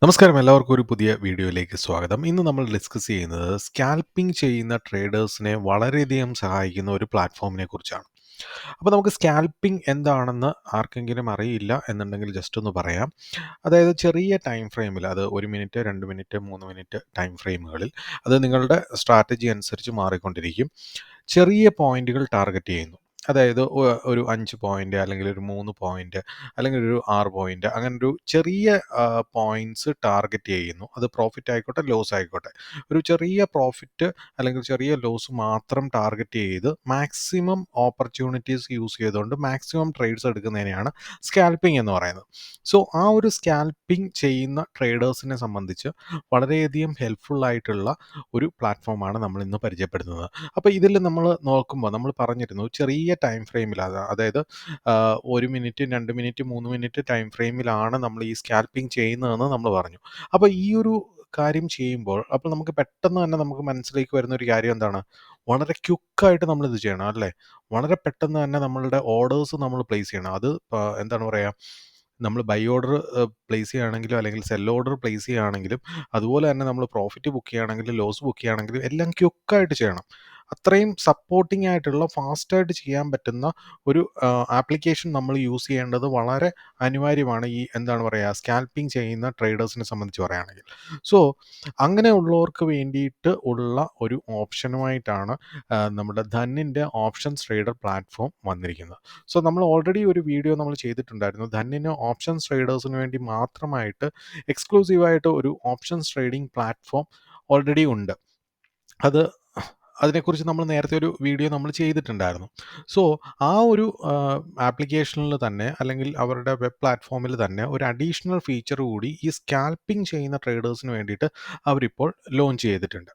നമസ്കാരം, എല്ലാവർക്കും ഒരു പുതിയ വീഡിയോയിലേക്ക് സ്വാഗതം. ഇന്ന് നമ്മൾ ഡിസ്കസ് ചെയ്യുന്നത് സ്കാൽപ്പിംഗ് ചെയ്യുന്ന ട്രേഡേഴ്സിനെ വളരെയധികം സഹായിക്കുന്ന ഒരു പ്ലാറ്റ്ഫോമിനെ കുറിച്ചാണ്. അപ്പോൾ നമുക്ക് സ്കാൽപ്പിംഗ് എന്താണെന്ന് ആർക്കെങ്കിലും അറിയില്ല എന്നുണ്ടെങ്കിൽ ജസ്റ്റ് ഒന്ന് പറയാം. അതായത് ചെറിയ ടൈം ഫ്രെയിമിൽ, അത് 1 മിനിറ്റ്, 2 മിനിറ്റ്, 3 മിനിറ്റ് ടൈം ഫ്രെയിമുകളിൽ അത് നിങ്ങളുടെ സ്ട്രാറ്റജി അനുസരിച്ച് മാറിക്കൊണ്ടിരിക്കും. ചെറിയ പോയിന്റുകൾ ടാർഗറ്റ് ചെയ്യുന്നു. അതായത് ഒരു 5 പോയിന്റ്, അല്ലെങ്കിൽ ഒരു 3 പോയിന്റ്, അല്ലെങ്കിൽ ഒരു 6 പോയിന്റ്, അങ്ങനെ ഒരു ചെറിയ പോയിന്റ്സ് ടാർഗറ്റ് ചെയ്യുന്നു. അത് പ്രോഫിറ്റ് ആയിക്കോട്ടെ, ലോസ് ആയിക്കോട്ടെ. ഒരു ചെറിയ പ്രോഫിറ്റ് അല്ലെങ്കിൽ ചെറിയ ലോസ് മാത്രം ടാർഗറ്റ് ചെയ്ത് മാക്സിമം ഓപ്പർച്യൂണിറ്റീസ് യൂസ് ചെയ്തുകൊണ്ട് മാക്സിമം ട്രേഡ്സ് എടുക്കുന്നതിനെയാണ് സ്കാൽപ്പിംഗ് എന്ന് പറയുന്നത്. സോ ആ ഒരു സ്കാൽപ്പിംഗ് ചെയ്യുന്ന ട്രേഡേഴ്സിനെ സംബന്ധിച്ച് വളരെയധികം ഹെൽപ്ഫുൾ ആയിട്ടുള്ള ഒരു പ്ലാറ്റ്ഫോമാണ് നമ്മൾ ഇന്ന് പരിചയപ്പെടുത്തുന്നത്. അപ്പോൾ ഇതിൽ നമ്മൾ നോക്കുമ്പോൾ നമ്മൾ പറഞ്ഞിരുന്നു ചെറിയ ടൈം ഫ്രെയിമിലാണ്, അതായത് 1 മിനിറ്റ്, 2 മിനിറ്റ്, 3 മിനിറ്റ് ടൈം ഫ്രെയിമിലാണ് നമ്മൾ ഈ സ്കാൽപ്പിംഗ് ചെയ്യുന്നതെന്ന് നമ്മൾ പറഞ്ഞു. അപ്പോൾ ഈ ഒരു കാര്യം ചെയ്യുമ്പോൾ അപ്പോൾ നമുക്ക് പെട്ടെന്ന് തന്നെ നമുക്ക് മനസ്സിലേക്ക് വരുന്ന ഒരു കാര്യം എന്താണ്? വളരെ ക്വിക്കായിട്ട് നമ്മളിത് ചെയ്യണം, അല്ലേ? വളരെ പെട്ടെന്ന് തന്നെ നമ്മളുടെ ഓർഡേഴ്സ് നമ്മൾ പ്ലേസ് ചെയ്യണം. അത് എന്താണ് പറയുക, നമ്മൾ ബൈ ഓർഡർ പ്ലേസ് ചെയ്യുകയാണെങ്കിലും അല്ലെങ്കിൽ സെൽ ഓർഡർ പ്ലേസ് ചെയ്യുകയാണെങ്കിലും, അതുപോലെ തന്നെ നമ്മൾ പ്രോഫിറ്റ് ബുക്ക് ചെയ്യുകയാണെങ്കിലും ലോസ് ബുക്ക് ചെയ്യുകയാണെങ്കിലും എല്ലാം ക്വിക്കായിട്ട് ചെയ്യണം. അത്രയും സപ്പോർട്ടിംഗ് ആയിട്ടുള്ള ഫാസ്റ്റായിട്ട് ചെയ്യാൻ പറ്റുന്ന ഒരു ആപ്ലിക്കേഷൻ നമ്മൾ യൂസ് ചെയ്യേണ്ടത് വളരെ അനിവാര്യമാണ്, ഈ എന്താണ് പറയുക, സ്കാൽപ്പിംഗ് ചെയ്യുന്ന ട്രേഡേഴ്സിനെ സംബന്ധിച്ച് പറയുകയാണെങ്കിൽ. സോ അങ്ങനെയുള്ളവർക്ക് വേണ്ടിയിട്ട് ഉള്ള ഒരു ഓപ്ഷനുമായിട്ടാണ് നമ്മുടെ ധന്നിൻ്റെ ഓപ്ഷൻസ് ട്രേഡർ പ്ലാറ്റ്ഫോം വന്നിരിക്കുന്നത്. സോ നമ്മൾ ഓൾറെഡി ഒരു വീഡിയോ നമ്മൾ ചെയ്തിട്ടുണ്ടായിരുന്നു. ധന്നിന് ഓപ്ഷൻസ് ട്രേഡേഴ്സിന് വേണ്ടി മാത്രമായിട്ട് എക്സ്ക്ലൂസീവായിട്ട് ഒരു ഓപ്ഷൻസ് ട്രേഡിംഗ് പ്ലാറ്റ്ഫോം ഓൾറെഡി ഉണ്ട്. അത് അതിനെക്കുറിച്ച് നമ്മൾ നേരത്തെ ഒരു വീഡിയോ നമ്മൾ ചെയ്തിട്ടുണ്ടായിരുന്നു. സോ ആ ഒരു ആപ്ലിക്കേഷനിൽ തന്നെ, അല്ലെങ്കിൽ അവരുടെ വെബ് പ്ലാറ്റ്ഫോമിൽ തന്നെ ഒരു അഡീഷണൽ ഫീച്ചർ കൂടി ഈ സ്കാൽപ്പിംഗ് ചെയ്യുന്ന ട്രേഡേഴ്സിന് വേണ്ടിയിട്ട് അവരിപ്പോൾ ലോഞ്ച് ചെയ്തിട്ടുണ്ട്.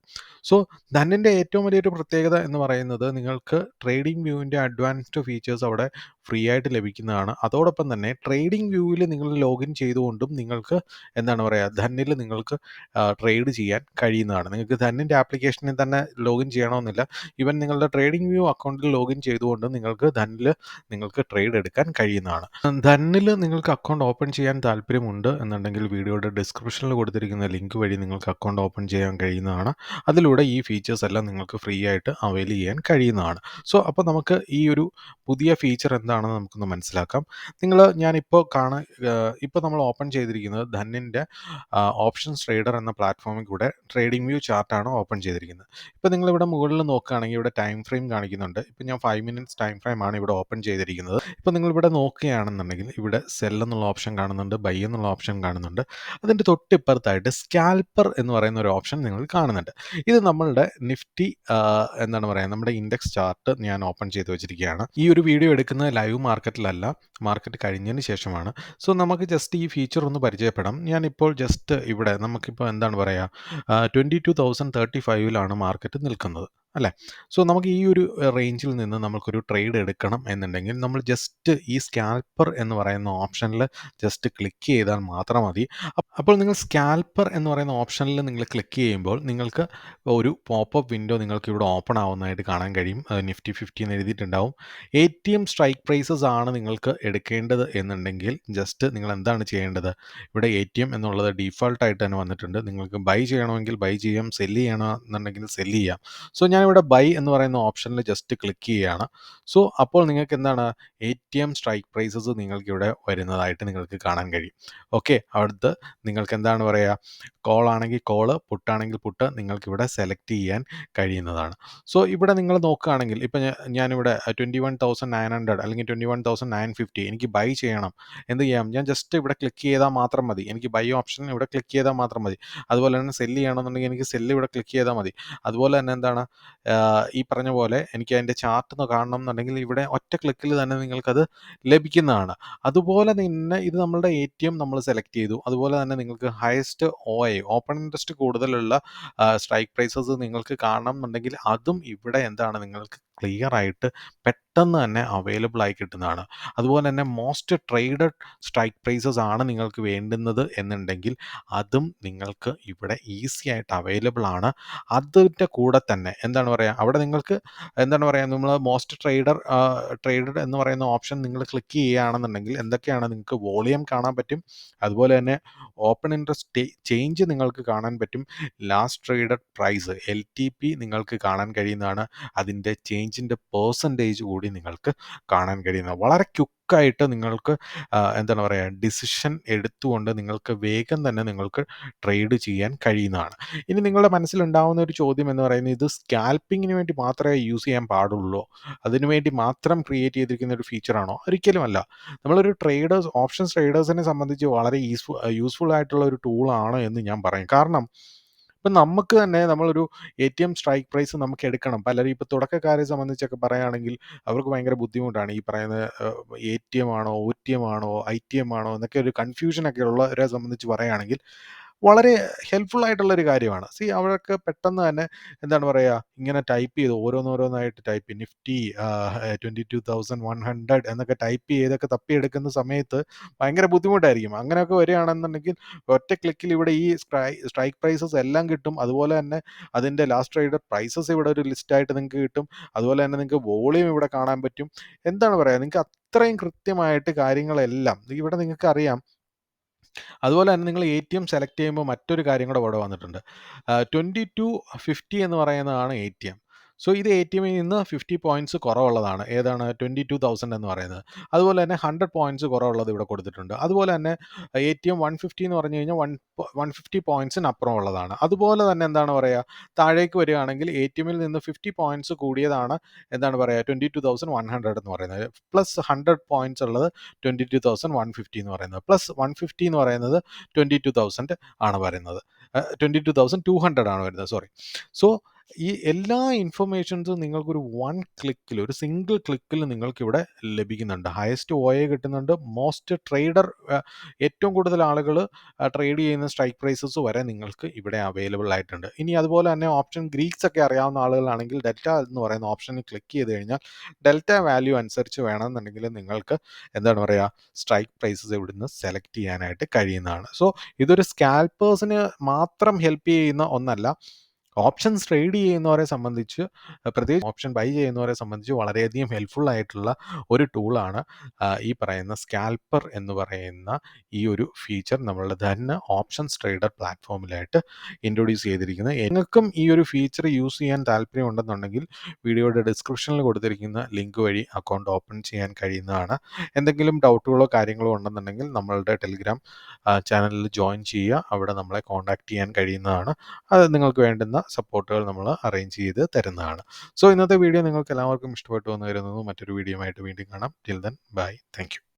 സോ ധന്നിൻ്റെ ഏറ്റവും വലിയൊരു പ്രത്യേകത എന്ന് പറയുന്നത്, നിങ്ങൾക്ക് ട്രേഡിംഗ് വ്യൂവിൻ്റെ അഡ്വാൻസ്ഡ് ഫീച്ചേഴ്സ് അവിടെ ഫ്രീ ആയിട്ട് ലഭിക്കുന്നതാണ്. അതോടൊപ്പം തന്നെ ട്രേഡിംഗ് വ്യൂവിൽ നിങ്ങൾ ലോഗിൻ ചെയ്തുകൊണ്ടും നിങ്ങൾക്ക് എന്താണ് പറയുക, ധന്നിൽ നിങ്ങൾക്ക് ട്രേഡ് ചെയ്യാൻ കഴിയുന്നതാണ്. നിങ്ങൾക്ക് ധന്നിൻ്റെ ആപ്ലിക്കേഷനിൽ തന്നെ ലോഗിൻ ചെയ്യണമെന്നില്ല. ഈവൻ നിങ്ങളുടെ ട്രേഡിംഗ് വ്യൂ അക്കൗണ്ടിൽ ലോഗിൻ ചെയ്തുകൊണ്ട് നിങ്ങൾക്ക് ധന്നിൽ നിങ്ങൾക്ക് ട്രേഡ് എടുക്കാൻ കഴിയുന്നതാണ്. ധന്നിൽ നിങ്ങൾക്ക് അക്കൗണ്ട് ഓപ്പൺ ചെയ്യാൻ താല്പര്യമുണ്ട് എന്നുണ്ടെങ്കിൽ വീഡിയോയുടെ ഡിസ്ക്രിപ്ഷനിൽ കൊടുത്തിരിക്കുന്ന ലിങ്ക് വഴി നിങ്ങൾക്ക് അക്കൗണ്ട് ഓപ്പൺ ചെയ്യാൻ കഴിയുന്നതാണ്. അതിലൂടെ ഈ ഫീച്ചേഴ്സ് എല്ലാം നിങ്ങൾക്ക് ഫ്രീ ആയിട്ട് അവൈൽ ചെയ്യാൻ കഴിയുന്നതാണ്. സോ അപ്പോൾ നമുക്ക് ഈ ഒരു പുതിയ ഫീച്ചർ എന്താണെന്ന് നമുക്കൊന്ന് മനസ്സിലാക്കാം. ഞാനിപ്പോൾ ഇപ്പോൾ നമ്മൾ ഓപ്പൺ ചെയ്തിരിക്കുന്നത് ധന്നിൻ്റെ ഓപ്ഷൻസ് ട്രേഡർ എന്ന പ്ലാറ്റ്ഫോമിൽ കൂടെ ട്രേഡിംഗ് വ്യൂ ചാർട്ടാണ് ഓപ്പൺ ചെയ്തിരിക്കുന്നത്. ഇപ്പോൾ നിങ്ങളിവിടെ മുകളിൽ നോക്കുകയാണെങ്കിൽ ഇവിടെ ടൈം ഫ്രെയിം കാണിക്കുന്നുണ്ട്. ഇപ്പോൾ ഞാൻ 5 മിനിറ്റ്സ് ടൈം ഫ്രെയിമാണ് ഇവിടെ ഓപ്പൺ ചെയ്തിരിക്കുന്നത്. ഇപ്പോൾ നിങ്ങളിവിടെ നോക്കുകയാണെന്നുണ്ടെങ്കിൽ ഇവിടെ സെൽ എന്നുള്ള ഓപ്ഷൻ കാണുന്നുണ്ട്, ബൈ എന്നുള്ള ഓപ്ഷൻ കാണുന്നുണ്ട്. അതിൻ്റെ തൊട്ടിപ്പുറത്തായിട്ട് സ്കാൽപ്പർ എന്ന് പറയുന്ന ഒരു ഓപ്ഷൻ നിങ്ങൾ കാണുന്നുണ്ട്. ഇത് നമ്മളുടെ നിഫ്റ്റി എന്താണ് പറയുക, നമ്മുടെ ഇൻഡെക്സ് ചാർട്ട് ഞാൻ ഓപ്പൺ ചെയ്ത് വെച്ചിരിക്കുകയാണ്. ഈ ഒരു വീഡിയോ എടുക്കുന്നത് ലൈവ് മാർക്കറ്റിലല്ല, മാർക്കറ്റ് കഴിഞ്ഞതിന് ശേഷമാണ്. സോ നമുക്ക് ജസ്റ്റ് ഈ ഫീച്ചർ ഒന്ന് പരിചയപ്പെടാം. ഞാനിപ്പോൾ ജസ്റ്റ് ഇവിടെ നമുക്കിപ്പോൾ എന്താണ് പറയുക, 22,035 മാർക്കറ്റ് നിൽക്കുന്നത്, അല്ലേ? സോ നമുക്ക് ഈ ഒരു റേഞ്ചിൽ നിന്ന് നമുക്കൊരു ട്രേഡ് എടുക്കണം എന്നുണ്ടെങ്കിൽ നമ്മൾ ജസ്റ്റ് ഈ സ്കാൽപ്പർ എന്ന് പറയുന്ന ഓപ്ഷനിൽ ജസ്റ്റ് ക്ലിക്ക് ചെയ്താൽ മാത്രം മതി. അപ്പോൾ നിങ്ങൾ സ്കാൽപ്പർ എന്ന് പറയുന്ന ഓപ്ഷനിൽ നിങ്ങൾ ക്ലിക്ക് ചെയ്യുമ്പോൾ നിങ്ങൾക്ക് ഒരു പോപ്പപ്പ് വിൻഡോ നിങ്ങൾക്ക് ഇവിടെ ഓപ്പൺ ആവുന്നതായിട്ട് കാണാൻ കഴിയും. നിഫ്റ്റി 50 എന്ന് എഴുതിയിട്ടുണ്ടാവും. ATM സ്ട്രൈക്ക് പ്രൈസസ് ആണ് നിങ്ങൾക്ക് എടുക്കേണ്ടത് എന്നുണ്ടെങ്കിൽ ജസ്റ്റ് നിങ്ങൾ എന്താണ് ചെയ്യേണ്ടത്, ഇവിടെ ATM എന്നുള്ളത് ഡീഫോൾട്ടായിട്ട് തന്നെ വന്നിട്ടുണ്ട്. നിങ്ങൾക്ക് ബൈ ചെയ്യണമെങ്കിൽ ബൈ ചെയ്യാം, സെല്ല് ചെയ്യണമെന്നുണ്ടെങ്കിൽ സെല്ല് ചെയ്യാം. സോ ഞാനിവിടെ ബൈ എന്ന് പറയുന്ന ഓപ്ഷനിൽ ജസ്റ്റ് ക്ലിക്ക് ചെയ്യുകയാണ്. സോ അപ്പോൾ നിങ്ങൾക്ക് എന്താണ്, ATM സ്ട്രൈക്ക് പ്രൈസസ് നിങ്ങൾക്കിവിടെ വരുന്നതായിട്ട് നിങ്ങൾക്ക് കാണാൻ കഴിയും. ഓക്കെ, അടുത്ത് നിങ്ങൾക്ക് എന്താണ് പറയുക, കോൾ ആണെങ്കിൽ കോള്, പുട്ടാണെങ്കിൽ പുട്ട് നിങ്ങൾക്കിവിടെ സെലക്ട് ചെയ്യാൻ കഴിയുന്നതാണ്. സോ ഇവിടെ നിങ്ങൾ നോക്കുകയാണെങ്കിൽ ഇപ്പോൾ ഞാനിവിടെ 21,900 അല്ലെങ്കിൽ 21,950 എനിക്ക് ബൈ ചെയ്യണം. എന്ത് ചെയ്യാം, ഞാൻ ജസ്റ്റ് ഇവിടെ ക്ലിക്ക് ചെയ്താൽ മാത്രം മതി. എനിക്ക് ബൈ ഓപ്ഷൻ ഇവിടെ ക്ലിക്ക് ചെയ്താൽ മാത്രം മതി. അതുപോലെ തന്നെ സെല്ല് ചെയ്യണമെന്നുണ്ടെങ്കിൽ എനിക്ക് സെല്ല് ഇവിടെ ക്ലിക്ക് ചെയ്താൽ മതി. അതുപോലെ തന്നെ എന്താണ്, ഈ പറഞ്ഞ പോലെ എനിക്ക് അതിൻ്റെ ചാർട്ട് ഒന്ന് കാണണം എന്നുണ്ടെങ്കിൽ ഇവിടെ ഒറ്റ ക്ലിക്കിൽ തന്നെ നിങ്ങൾക്കത് ലഭിക്കുന്നതാണ്. അതുപോലെ തന്നെ ഇത് നമ്മളുടെ ATM നമ്മൾ സെലക്ട് ചെയ്തു. അതുപോലെ തന്നെ നിങ്ങൾക്ക് ഹയസ്റ്റ് ഓപ്പൺ ഇൻട്രസ്റ്റ് കൂടുതലുള്ള സ്ട്രൈക്ക് പ്രൈസസ് നിങ്ങൾക്ക് കാണണം എന്നുണ്ടെങ്കിൽ അതും ഇവിടെ എന്താണ് നിങ്ങൾക്ക് ക്ലിയർ ആയിട്ട് പെട്ടെന്ന് തന്നെ അവൈലബിൾ ആയി കിട്ടുന്നതാണ്. അതുപോലെ തന്നെ മോസ്റ്റ് ട്രേഡഡ് സ്ട്രൈക്ക് പ്രൈസസ് ആണ് നിങ്ങൾക്ക് വേണ്ടുന്നത് എന്നുണ്ടെങ്കിൽ അതും നിങ്ങൾക്ക് ഇവിടെ ഈസി ആയിട്ട് അവൈലബിൾ ആണ്. അതിൻ്റെ കൂടെ തന്നെ എന്താണ് പറയുക, അവിടെ നിങ്ങൾക്ക് എന്താണ് പറയുക, നമ്മൾ മോസ്റ്റ് ട്രേഡഡ് എന്ന് പറയുന്ന ഓപ്ഷൻ നിങ്ങൾ ക്ലിക്ക് ചെയ്യുകയാണെന്നുണ്ടെങ്കിൽ എന്തൊക്കെയാണ് നിങ്ങൾക്ക് വോളിയം കാണാൻ പറ്റും. അതുപോലെ തന്നെ ഓപ്പൺ ഇൻട്രസ്റ്റ് ചേഞ്ച് നിങ്ങൾക്ക് കാണാൻ പറ്റും. ലാസ്റ്റ് ട്രേഡഡ് പ്രൈസ് LTP നിങ്ങൾക്ക് കാണാൻ കഴിയുന്നതാണ്. അതിൻ്റെ ചേഞ്ചിൻ്റെ പേഴ്സൻറ്റേജ് കൂടി നിങ്ങൾക്ക് കാണാൻ കഴിയുന്നത്. വളരെ ക്വിക്കായിട്ട് നിങ്ങൾക്ക് എന്താണ് പറയുക, ഡിസിഷൻ എടുത്തുകൊണ്ട് നിങ്ങൾക്ക് വേഗം തന്നെ നിങ്ങൾക്ക് ട്രേഡ് ചെയ്യാൻ കഴിയുന്നതാണ്. ഇനി നിങ്ങളുടെ മനസ്സിലുണ്ടാവുന്ന ഒരു ചോദ്യം എന്ന് പറയുന്നത്, ഇത് സ്കാൽപ്പിങ്ങിന് വേണ്ടി മാത്രമേ യൂസ് ചെയ്യാൻ പാടുള്ളൂ, അതിനു വേണ്ടി മാത്രം ക്രിയേറ്റ് ചെയ്തിരിക്കുന്ന ഒരു ഫീച്ചറാണോ? ഒരിക്കലുമല്ല. നമ്മളൊരു ഓപ്ഷൻസ് ട്രേഡേഴ്സിനെ സംബന്ധിച്ച് വളരെ യൂസ്ഫുൾ ആയിട്ടുള്ള ഒരു ടൂളാണ് എന്ന് ഞാൻ പറയും. കാരണം ഇപ്പം നമുക്ക് തന്നെ നമ്മളൊരു ATM സ്ട്രൈക്ക് പ്രൈസ് നമുക്ക് എടുക്കണം. പലരും ഇപ്പോൾ തുടക്കക്കാരെ സംബന്ധിച്ചൊക്കെ പറയുകയാണെങ്കിൽ അവർക്ക് ഭയങ്കര ബുദ്ധിമുട്ടാണ്. ഈ പറയുന്ന ATM ആണോ OTM ആണോ ITM ആണോ എന്നൊക്കെ ഒരു കൺഫ്യൂഷനൊക്കെ ഉള്ളവരെ സംബന്ധിച്ച് പറയുകയാണെങ്കിൽ വളരെ ഹെൽപ്ഫുൾ ആയിട്ടുള്ളൊരു കാര്യമാണ്. അവരൊക്കെ പെട്ടെന്ന് തന്നെ എന്താണ് പറയുക, ഇങ്ങനെ ടൈപ്പ് ചെയ്ത് ഓരോന്നോരോന്നായിട്ട് ടൈപ്പ് ചെയ്ത് നിഫ്റ്റി 22,100 എന്നൊക്കെ ടൈപ്പ് ചെയ്തൊക്കെ തപ്പിയെടുക്കുന്ന സമയത്ത് ഭയങ്കര ബുദ്ധിമുട്ടായിരിക്കും. അങ്ങനെയൊക്കെ വരികയാണെന്നുണ്ടെങ്കിൽ ഒറ്റ ക്ലിക്കിൽ ഇവിടെ ഈ സ്ട്രൈക്ക് പ്രൈസസ് എല്ലാം കിട്ടും. അതുപോലെ തന്നെ അതിൻ്റെ ലാസ്റ്റ് ട്രേഡഡ് പ്രൈസസ് ഇവിടെ ഒരു ലിസ്റ്റായിട്ട് നിങ്ങൾക്ക് കിട്ടും. അതുപോലെ തന്നെ നിങ്ങൾക്ക് വോളിയം ഇവിടെ കാണാൻ പറ്റും. എന്താണ് പറയുക, നിങ്ങൾക്ക് അത്രയും കൃത്യമായിട്ട് കാര്യങ്ങളെല്ലാം ഇവിടെ നിങ്ങൾക്കറിയാം. അതുപോലെ തന്നെ നിങ്ങൾ ATM സെലക്ട് ചെയ്യുമ്പോൾ മറ്റൊരു കാര്യം കൂടെ ഇവിടെ വന്നിട്ടുണ്ട്. 2250 എന്ന് പറയുന്നതാണ് ATM. ഇത് ATMിൽ നിന്ന് 50 പോയിൻറ്റ്സ് കുറവുള്ളതാണ്. ഏതാണ്? 22,000 എന്ന് പറയുന്നത്. അതുപോലെ തന്നെ 100 പോയിൻറ്റ്സ് കുറവുള്ളത് ഇവിടെ കൊടുത്തിട്ടുണ്ട്. അതുപോലെ തന്നെ ATM 150 എന്ന് പറഞ്ഞു കഴിഞ്ഞാൽ 150 പോയിൻറ്റ്സിന് അപ്പുറം ഉള്ളതാണ്. അതുപോലെ തന്നെ എന്താണ് പറയുക, താഴേക്ക് വരികയാണെങ്കിൽ ATMിൽ നിന്ന് 50 പോയിൻറ്റ്സ് കൂടിയതാണ് എന്താണ് പറയുക 22,100 എന്ന് പറയുന്നത്. പ്ലസ് 100 പോയിൻറ്റ്സ് ഉള്ളത് 22,150 എന്ന് പറയുന്നത്. പ്ലസ് 150 എന്ന് പറയുന്നത് 22,000 ആണ് പറയുന്നത്. 22,200 ആണ് വരുന്നത്, സോറി. സോ ഈ എല്ലാ ഇൻഫർമേഷൻസും നിങ്ങൾക്കൊരു ഒരു സിംഗിൾ ക്ലിക്കിൽ നിങ്ങൾക്കിവിടെ ലഭിക്കുന്നുണ്ട്. ഹയസ്റ്റ് OA കിട്ടുന്നുണ്ട്. മോസ്റ്റ് ട്രേഡർ, ഏറ്റവും കൂടുതൽ ആളുകൾ ട്രേഡ് ചെയ്യുന്ന സ്ട്രൈക്ക് പ്രൈസസ് വരെ നിങ്ങൾക്ക് ഇവിടെ അവൈലബിൾ ആയിട്ടുണ്ട്. ഇനി അതുപോലെ തന്നെ ഓപ്ഷൻ ഗ്രീക്സ് ഒക്കെ അറിയാവുന്ന ആളുകളാണെങ്കിൽ ഡെൽറ്റ എന്ന് പറയുന്ന ഓപ്ഷനിൽ ക്ലിക്ക് ചെയ്ത് കഴിഞ്ഞാൽ ഡെൽറ്റ വാല്യൂ അനുസരിച്ച് വേണമെന്നുണ്ടെങ്കിൽ നിങ്ങൾക്ക് എന്താണ് പറയുക, സ്ട്രൈക്ക് പ്രൈസസ് ഇവിടുന്ന് സെലക്ട് ചെയ്യാനായിട്ട് കഴിയുന്നതാണ്. ഇതൊരു സ്കാൽപ്പേഴ്സിന് മാത്രം ഹെൽപ്പ് ചെയ്യുന്ന ഒന്നല്ല. ഓപ്ഷൻസ് ട്രേഡ് ചെയ്യുന്നവരെ സംബന്ധിച്ച്, പ്രത്യേകിച്ച് ഓപ്ഷൻ ബൈ ചെയ്യുന്നവരെ സംബന്ധിച്ച് വളരെയധികം ഹെൽപ്ഫുൾ ആയിട്ടുള്ള ഒരു ടൂളാണ് ഈ പറയുന്ന സ്കാൽപ്പർ എന്ന് പറയുന്ന ഈ ഒരു ഫീച്ചർ നമ്മളുടെ ധന ഓപ്ഷൻസ് ട്രേഡർ പ്ലാറ്റ്ഫോമിലായിട്ട് ഇൻട്രൊഡ്യൂസ് ചെയ്തിരിക്കുന്നത്. നിങ്ങൾക്കും ഈ ഒരു ഫീച്ചർ യൂസ് ചെയ്യാൻ താല്പര്യമുണ്ടെന്നുണ്ടെങ്കിൽ വീഡിയോയുടെ ഡിസ്ക്രിപ്ഷനിൽ കൊടുത്തിരിക്കുന്ന ലിങ്ക് വഴി അക്കൗണ്ട് ഓപ്പൺ ചെയ്യാൻ കഴിയുന്നതാണ്. എന്തെങ്കിലും ഡൗട്ടുകളോ കാര്യങ്ങളോ ഉണ്ടെന്നുണ്ടെങ്കിൽ നമ്മളുടെ ടെലിഗ്രാം ചാനലിൽ ജോയിൻ ചെയ്യുക. അവിടെ നമ്മളെ കോൺടാക്റ്റ് ചെയ്യാൻ കഴിയുന്നതാണ്. അത് നിങ്ങൾക്ക് വേണ്ടുന്ന സപ്പോർട്ടുകൾ നമ്മൾ അറേഞ്ച് ചെയ്ത് തരുന്നതാണ്. ഇന്നത്തെ വീഡിയോ നിങ്ങൾക്ക് എല്ലാവർക്കും ഇഷ്ടപ്പെട്ടു എന്ന് കരുതുന്നു. മറ്റൊരു വീഡിയോ ആയിട്ട് വീണ്ടും കാണാം. Till then bye. Thank you.